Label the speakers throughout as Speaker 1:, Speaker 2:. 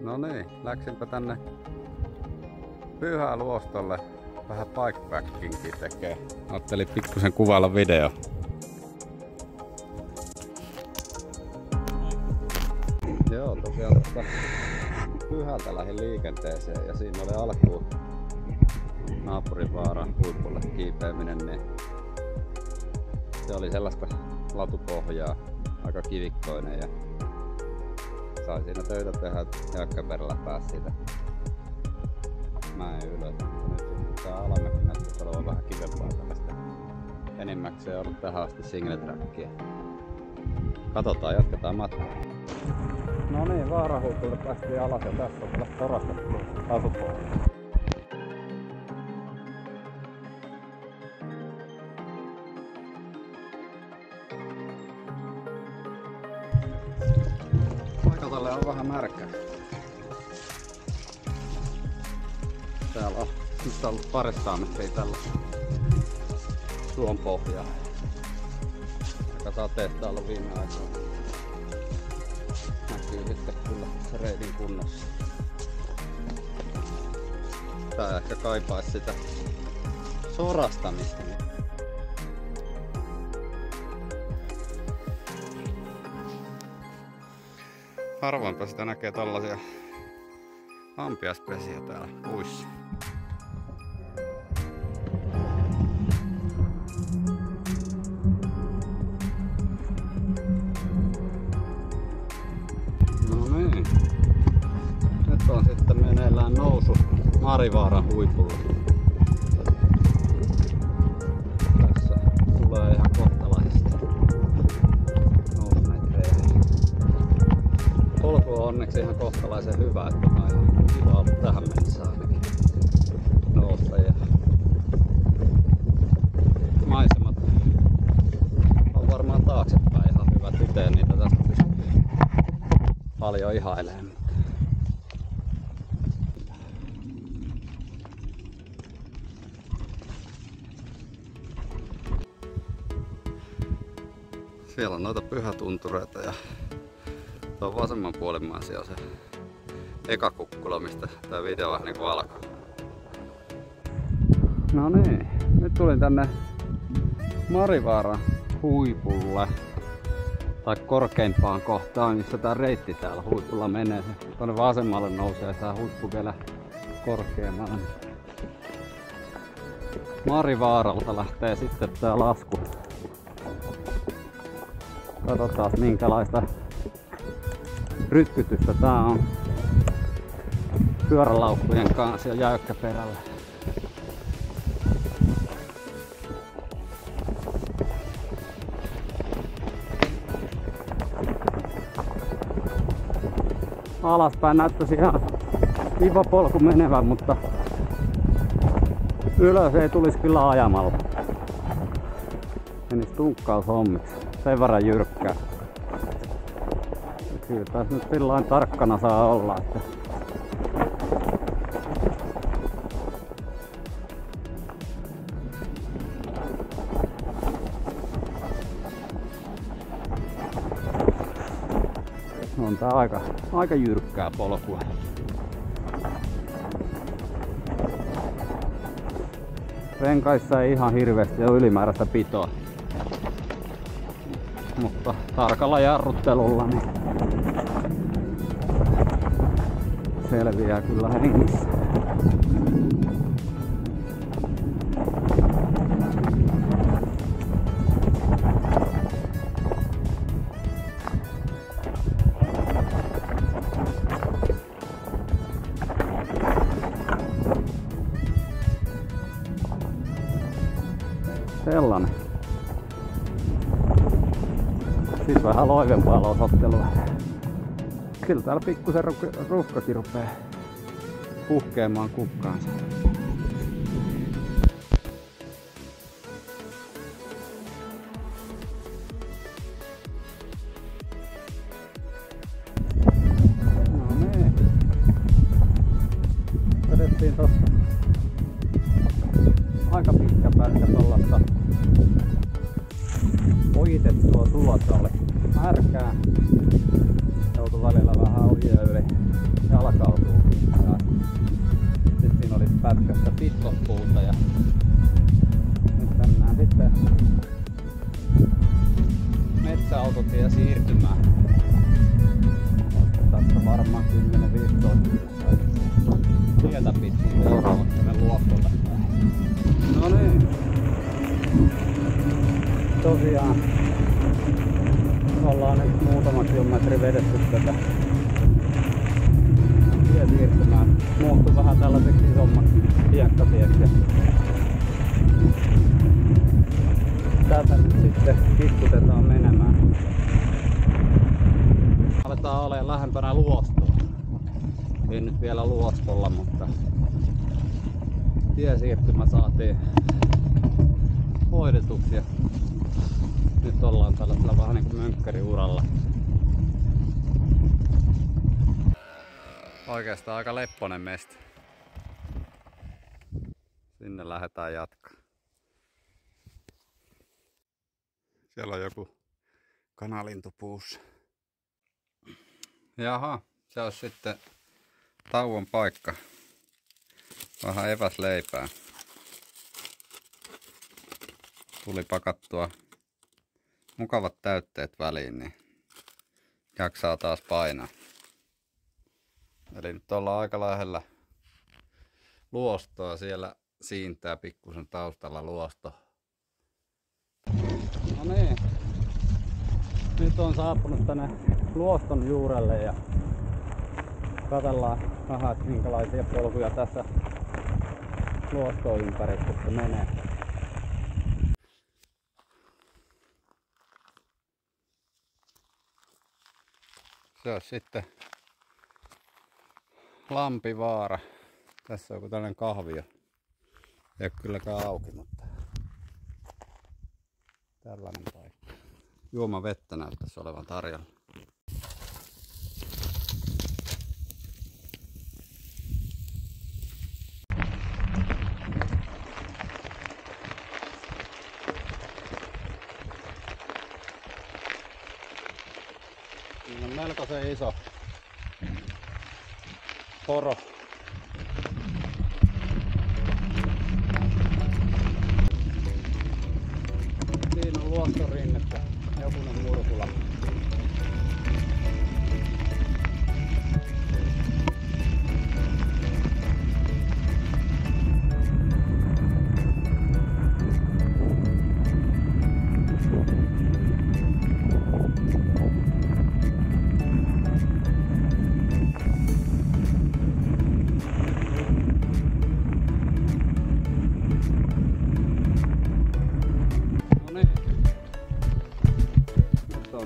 Speaker 1: No niin, läksinpä tänne Pyhäluostolle vähän bikepackingia tekee. Ajattelin pikkusen kuvailla video. Joo, tosiaan Pyhältä lähdin liikenteeseen ja siinä oli alkuun naapurinvaaran huipulle kiipeäminen, niin se oli sellaista latupohjaa, aika kivikkoinen ja sai siinä töitä tehdä, että Jäykkäperällä pääsi siitä mäen ylös. Nyt tää alamäki näyttäisi olevan vähän kivempaa tällaista. Enimmäkseen on ollut tähän asti single trackia. Katsotaan, jatketaan matkaa. No niin, vaarahuipulle päästiin alas ja tässä on tällaista porastettua asupohjaa. Paikatalle on vähän märkää. Täällä on nyt ollut 200 metriä tällä suon pohjaa. Aika sateesta ollut viime aikoina. Näkyy sitten kyllä se reidin kunnossa. Tää ehkä kaipaisi sitä sorastamista. Harvoinpä sitä näkee tällaisia ampiaispesiä täällä puissa. No niin. Nyt on sitten meneillään nousu Marivaaran huipulle. Tässä tulee ihan kohtalaisesti nousumetrejä. Polku on onneksi ihan kohtalaisen hyvä, että mä oon kiva ollut tähän mennessä ainakin nousta. Ja maisemat on varmaan taaksepäin ihan hyvät, itse niitä tästä pystyy paljon ihailemaan. Siellä on noita pyhätuntureita ja tuon vasemman puolimman siellä on se eka kukkula, mistä tää video vähän niinku alkaa. No niin, nyt tulin tänne Marivaaran huipulle. Tai korkeimpaan kohtaan, missä tää reitti täällä huipulla menee. Tuonne vasemmalle nousee tää huippu vielä korkeammalle. Marivaaralta lähtee sitten tää lasku. Katsotaan minkälaista rytkytystä tää on pyörälaukkujen kanssa ja Jäykkäperällä. Alaspäin näyttäisi ihan kiva polku menevän, mutta ylös ei tulisi kyllä ajamalla. Menis tunkkaushommiksi. Sen verran jyrkkää. Ja kyllä tässä nyt sillain tarkkana saa olla, että on tää aika jyrkkää polkua. Renkaissa ei ihan hirveästi ole ylimääräistä pitoa. Mutta tarkalla jarruttelulla niin selviää kyllä hengissä. Sellainen. Sitten vähän loivempaa losottelua. Kyllä täällä pikkusen ruuhkakin rupee puhkeamaan kukkaansa. No niin. Vedettiin tosta aika pitkä pätkä tollasta ojitettua suota oli märkää. Joutui välillä vähän ojia yli jalkaa pätkästä pitkospuuta ja nyt mennään sitten metsäautotie siirtymään. Tästä varmaan 10-15 tietä pitkin seuraavaksi tänne luokkolle. No niin. Tosiaan ollaan nyt muutama kilometri vedetty tätä tiesiirtymää. Muuttui vähän tällaiseksi isommaksi hiekkatieksi. Täältä nyt sitten kitkutetaan menemään. Aletaan olemaan lähempänä luostoa. Ei nyt vielä luostolla, mutta tiesiirtymä saatiin hoidetuksi. Ja nyt ollaan tällaisella vähän niin kuin mönkkäriuralla. Oikeastaan aika lepponen mesta. Sinne lähdetään jatkaa. Siellä on joku kanalintu puussa. Jaha, se on sitten tauon paikka. Vähän eväsleipää. Tuli pakattua mukavat täytteet väliin, niin jaksaa taas painaa. Eli nyt ollaan aika lähellä luostoa. Siellä siintää pikkusen taustalla luosto. No niin. Nyt on saapunut tänne luoston juurelle ja katsellaan vähän, että minkälaisia polkuja tässä luostoympäristössä menee. Se on sitten Lampivaara. Tässä on tällainen kahvio. Ei ole kylläkään auki, mutta tällainen paikka. Juomavettä näyttäisi olevan tarjolla. Siinä on melkoisen iso poro. Siinä on luostorinnettä, jokunen murkula.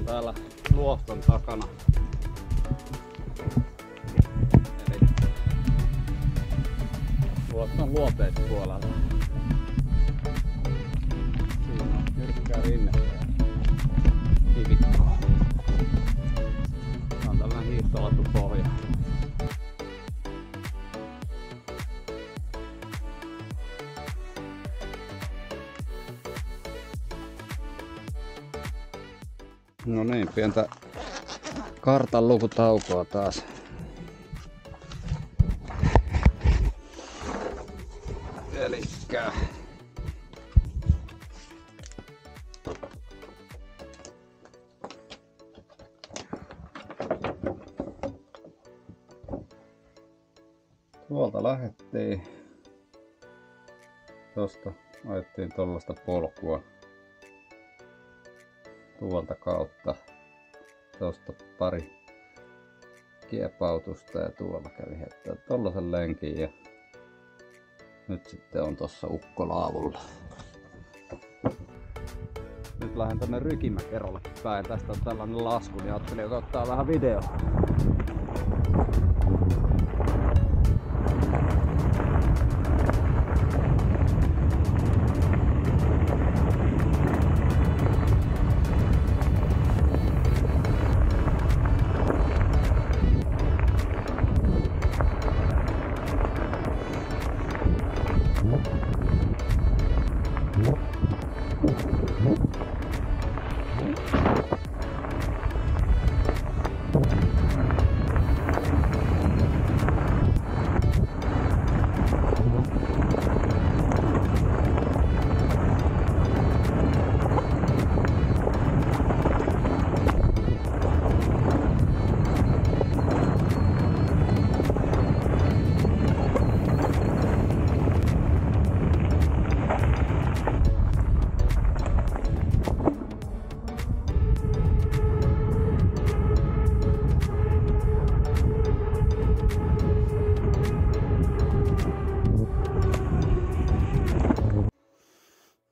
Speaker 1: Täällä luoston takana. Eli luoston luoteispuolella. Siinä on jyrkkää rinnettä ja kivikkoa. Tää on tällainen hiihtolattu pohja. No niin, pientä kartan lukutaukoa taas. Elikkä tuolta lähdettiin. Tosta ajettiin tollaista polkua. Tuolta kautta. Tosta pari kiepautusta ja tuolla kävi heittää tollasen lenkin ja nyt sitten on tossa ukkolaavulla. Nyt lähden tänne Rykimäkerolle päin. Tästä on tällainen lasku, niin ajattelin ottaa vähän videoa.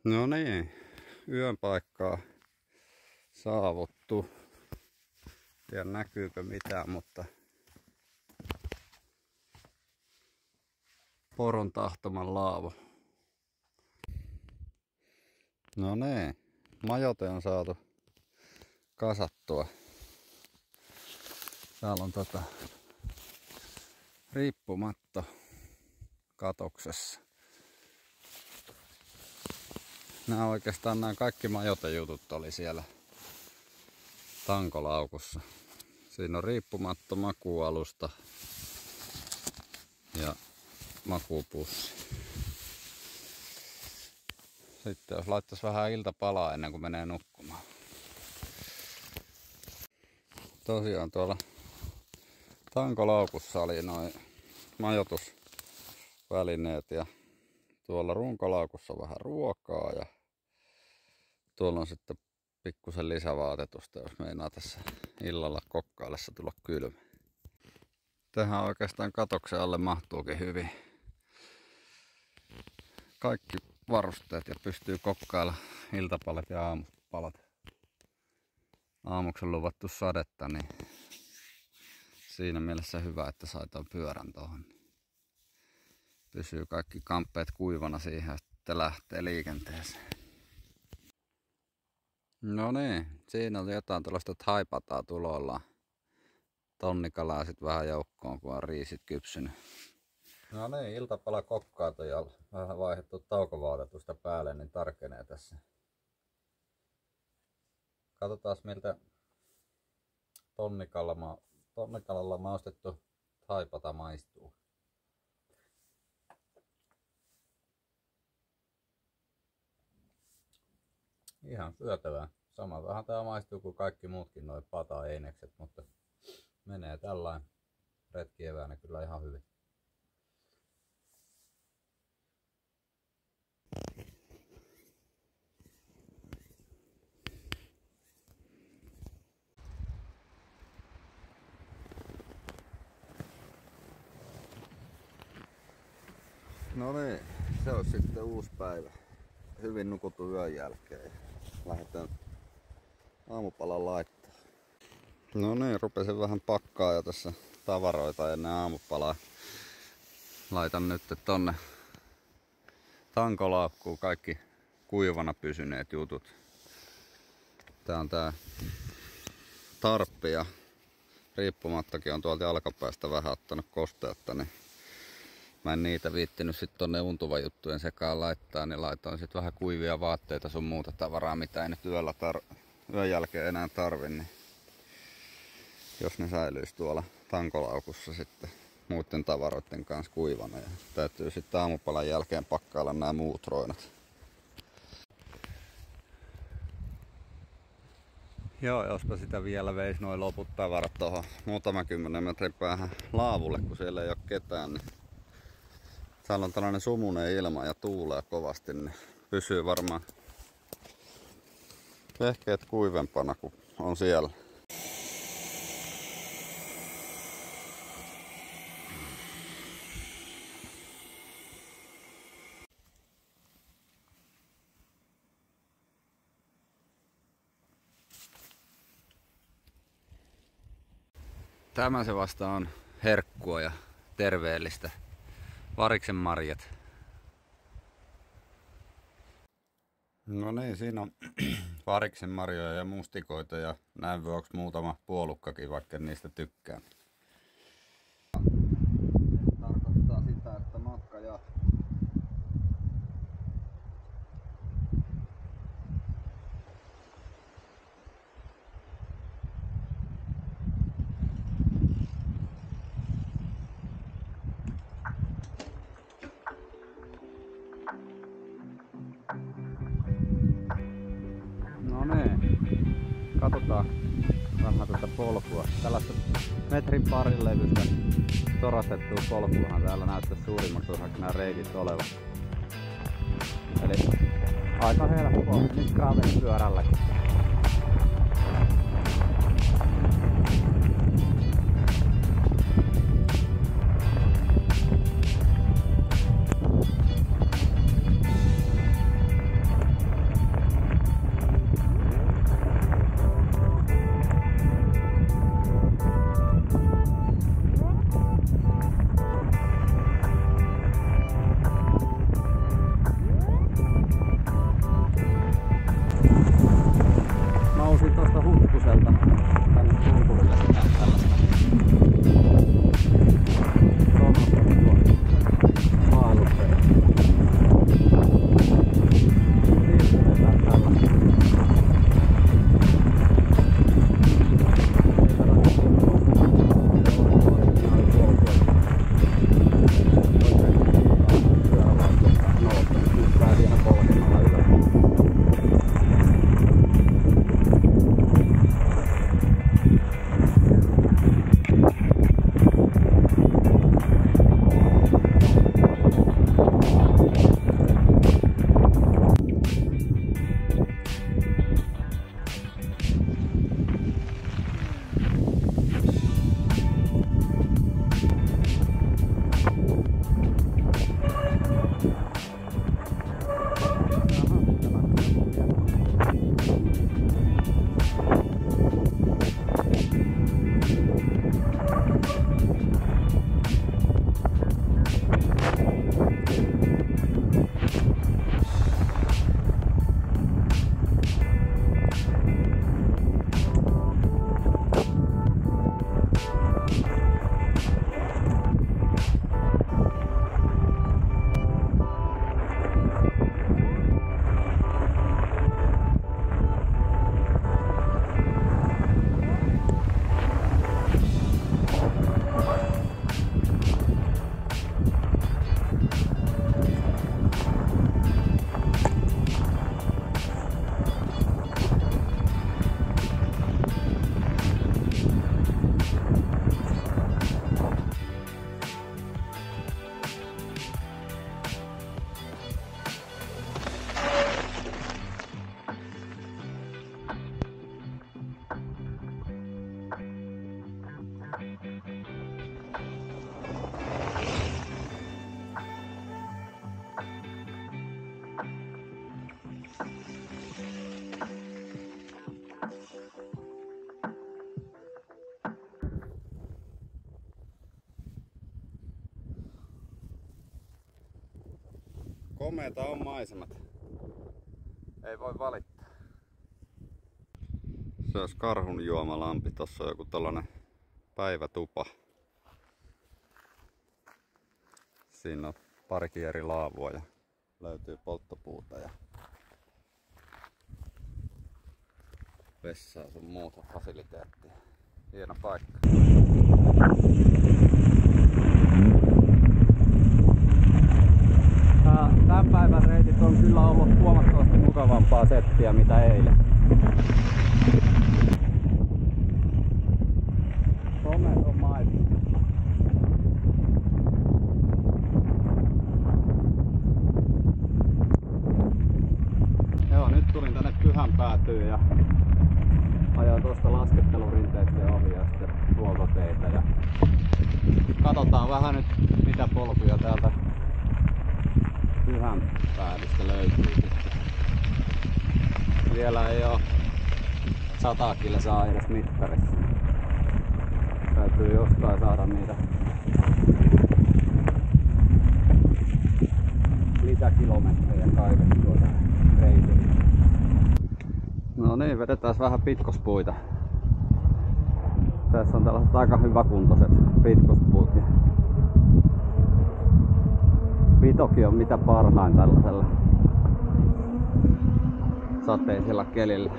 Speaker 1: No niin, yön paikkaa saavuttu. Tiedä näkyykö mitään, mutta poron tahtoman laavo. No niin, majoite on saatu kasattua. Täällä on riippumatto katoksessa. Nämä kaikki majotejutut oli siellä tankolaukussa. Siinä on riippumatto makuualusta ja makuupussi. Sitten jos laittaisi vähän iltapalaa ennen kuin menee nukkumaan. Tosiaan tuolla tankolaukussa oli noin majoitusvälineet ja tuolla runkolaukussa vähän ruokaa ja tuolla on sitten pikkusen lisävaatetusta, jos meinaa tässä illalla kokkaillessa tulla kylmä. Tähän oikeastaan katoksen alle mahtuukin hyvin kaikki varusteet ja pystyy kokkailla iltapalat ja aamupalat. Aamuksen luvattu sadetta, niin siinä mielessä hyvä, että sai tuon pyörän tuohon. Pysyy kaikki kamppeet kuivana siihen ja sitten lähtee liikenteeseen. No niin, siinä oli jotain tällaista thaipataa tulolla. Tonnikalaa sit vähän joukkoon, kun on riisit kypsynyt. No niin, iltapala kokkaatu ja vähän vaihdettu taukovaatetusta päälle, niin tarkenee tässä. Katsotaan miltä tonnikalalla maustettu thaipata maistuu. Ihan syötävää. Sama vähän tää maistuu kuin kaikki muutkin noin pata-einekset, mutta menee tällainen retkieväänä kyllä ihan hyvin. No niin, se on sitten uusi päivä. Hyvin nukuttu yön jälkeen. Lähdetään aamupalan laittaa. No niin, rupesin vähän pakkaa jo tässä tavaroita ennen aamupalaa. Laitan nyt tonne tankolaukkuun kaikki kuivana pysyneet jutut. Tää on tää tarppi ja riippumattakin on tuolta jalkapäästä vähän ottanut kosteutta, niin mä en niitä viittinyt sit tonne untuvan juttujen sekaan laittaa, niin laitoin sit vähän kuivia vaatteita sun muuta tavaraa, mitä ei nyt yön jälkeen enää tarvi, niin jos ne säilyisi tuolla tankolaukussa sitten muiden tavaroiden kanssa kuivana. Ja täytyy sitten aamupalan jälkeen pakkailla nämä muut roinat. Joo, jospa sitä vielä veisi noin loput tavarat tuohon muutaman 10 metrin päähän laavulle, kun siellä ei ole ketään, niin täällä on tällainen sumunen ilma ja tuulee kovasti, niin pysyy varmaan vehkeet kuivempana kuin on siellä. Tämä se vasta on herkkua ja terveellistä. Variksen marjat. No niin, siinä on variksen marjoja ja mustikoita ja näin vuoksi muutama puolukkakin, vaikka niistä tykkään. Tarkoittaa sitä, että matka jatkuu. No niin, katsotaan vähän tätä polkua. Tällaista metrin parin levystä torastettua polkuahan täällä näyttää suurimmaksi osaksi nämä reitit olevan. Eli aika helppoa nyt gravelipyörälläkin. Komeeta on maisemat. Ei voi valittaa. Se olisi Karhunjuomalampi. Tossa on joku tällainen päivätupa. Siinä on parikin eri laavua ja löytyy polttopuuta ja vessaa sun muuta fasiliteettia. Hieno paikka. Tämän päivän reitit on kyllä ollut huomattavasti mukavampaa settiä mitä eilen. Komeet on maiset. Joo, nyt tulin tänne Pyhän päätyyn ja ajoin tuosta laskettelurinteiden ohi ja sitten ruokoteitä. Ja katsotaan vähän nyt mitä polkuja täältä Pyhän päädystä löytyy. Vielä ei oo 100 kilsaa edes mittarissa. Täytyy jostain saada niitä lisäkilometrejä kaivettua reitille. No niin, vedetään vähän pitkospuita. Tässä on tällaiset aika hyväkuntoiset pitkospuut. Pitokin on mitä parhain tällaisella sateisella kelillä.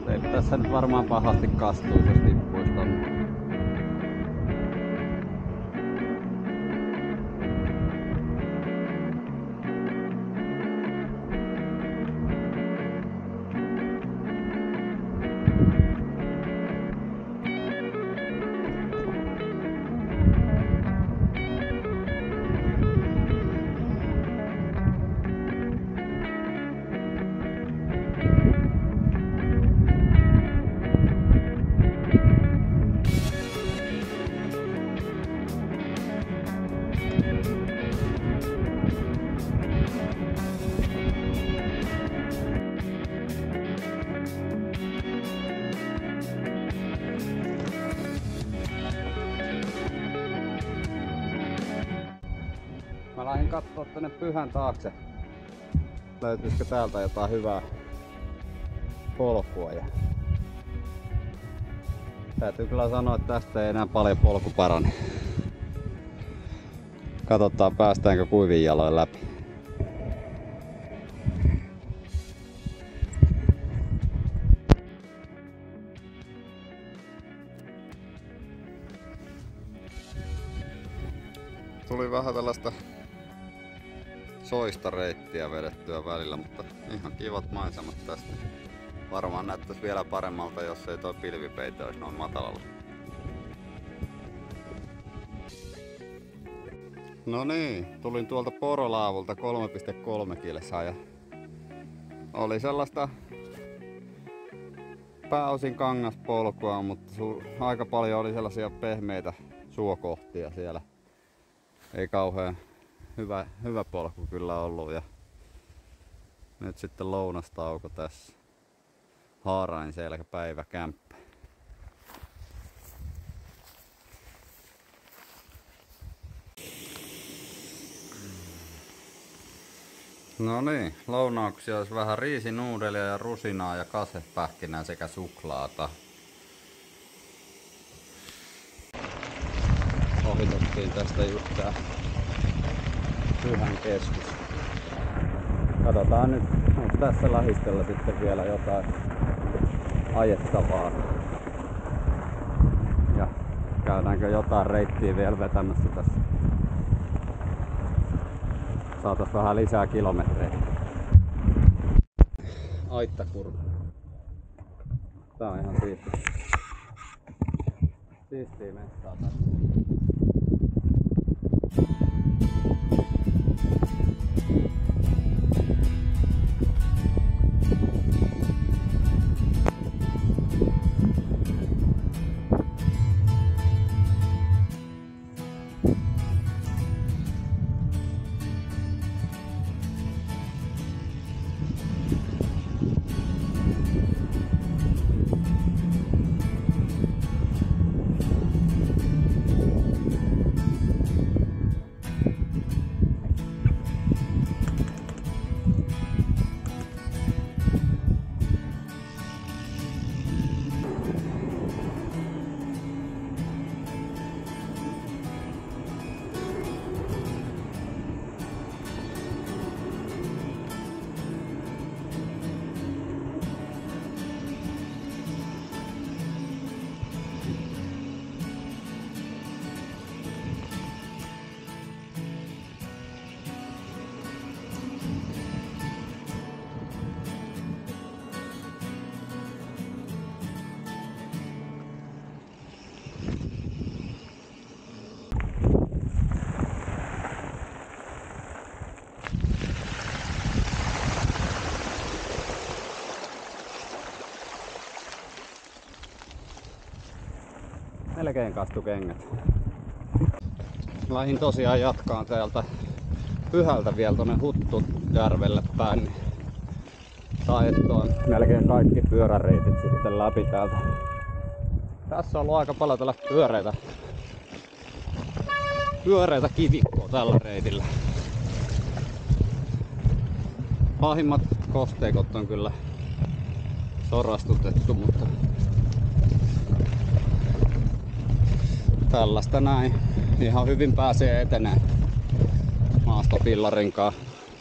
Speaker 1: Ei tässä nyt varmaan pahasti kastuisi, jos tippuisi tonne. Mä lähdin kattoo tänne Pyhän taakse. Löytyisikö täältä jotain hyvää polkua. Ja täytyy kyllä sanoa, että tästä ei enää paljon polku parane. Katsotaan päästäänkö kuivin jaloin läpi. Tuli vähän tällaista soista reittiä vedettyä välillä, mutta ihan kivat maisemat tästä. Varmaan näyttäisi vielä paremmalta, jos ei tuo pilvipeite olisi noin matalalla. No niin, tulin tuolta Porolaavulta 3,3 kilsaa ja oli sellaista pääosin kangaspolkua, mutta aika paljon oli sellaisia pehmeitä suokohtia siellä. Ei kauhean hyvä polku kyllä ollut ja nyt sitten lounastauko tässä. Haarainselkä päiväkämppä. No niin, lounauksia olisi vähän riisinuudelia ja rusinaa ja kashepähkinää sekä suklaata. Ohitettiin tästä just tää Pyhän keskus. Katsotaan nyt, onko tässä lähistöllä sitten vielä jotain ajettavaa. Ja käydäänkö jotain reittiä vielä vetämässä tässä. Saatais vähän lisää kilometrejä. Aittakurvi. Tää on ihan siistiä mestaa tässä. melkein kastu kengät. Lähdin tosiaan jatkaan täältä Pyhältä vielä tonne Huttujärvelle päin. Niin taettu on melkein kaikki pyöräreitit sitten läpi täältä. Tässä on ollut aika paljon tällaista pyöreitä kivikkoa tällä reitillä. Pahimmat kosteikot on kyllä sorastutettu, mutta tällaista näin ihan hyvin pääsee eteneen maastopillarinkaan.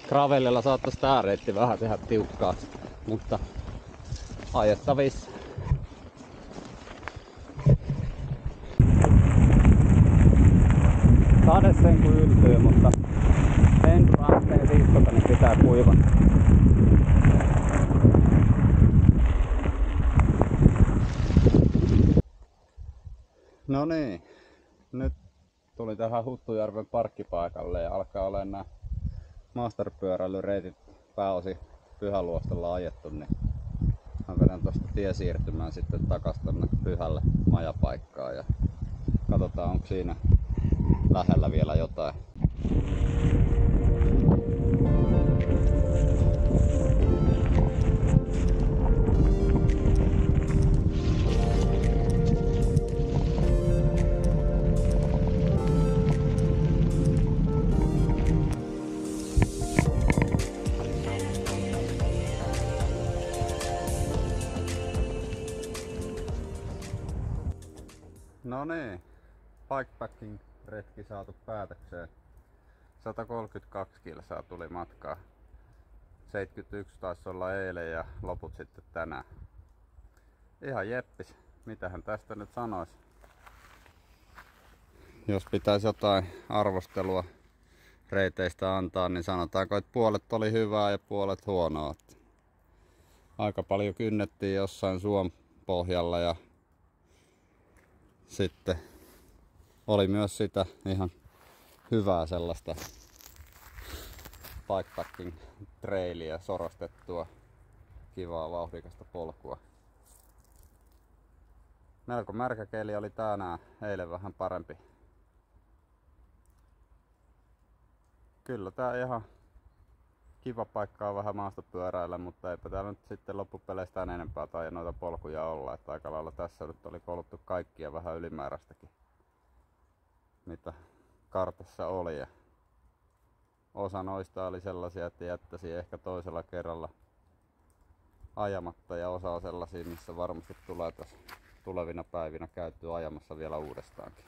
Speaker 1: Gravelilla saattaisi tää reitti vähän tehdä tiukkaa, mutta ajettavissa. Sade sen kun yltyy, mutta endurance viikkota, niin pitää kuivata. No niin, nyt tuli tähän Huttujärven parkkipaikalle ja alkaa olla nämä masterpyöräilyreitit pääosin Pyhäluostolla ajettu, niin mä vedän tosta tiesiirtymään sitten takas tonne Pyhälle majapaikkaan ja katsotaan onko siinä lähellä vielä jotain. No niin, bikepacking retki saatu päätökseen. 132 kilsaa tuli matkaa. 71 taisi olla eilen ja loput sitten tänään. Ihan jeppis, mitähän tästä nyt sanois. Jos pitäisi jotain arvostelua reiteistä antaa, niin sanotaanko, että puolet oli hyvää ja puolet huonoa. Aika paljon kynnettiin jossain suon pohjalla ja sitten oli myös sitä ihan hyvää sellaista bikepacking trailia, sorastettua, kivaa vauhdikasta polkua. Melko märkä keli oli tänään, eilen vähän parempi. Kyllä tää ihan kiva paikka on vähän maastopyöräillä, mutta eipä täällä nyt sitten loppupeleistä enempää tai noita polkuja olla. Että aika lailla tässä nyt oli kouluttu kaikkia vähän ylimääräistäkin, mitä kartassa oli. Ja osa noista oli sellaisia, että jättäisi ehkä toisella kerralla ajamatta ja osa on sellaisia, missä varmasti tulee tässä tulevina päivinä käytyä ajamassa vielä uudestaankin.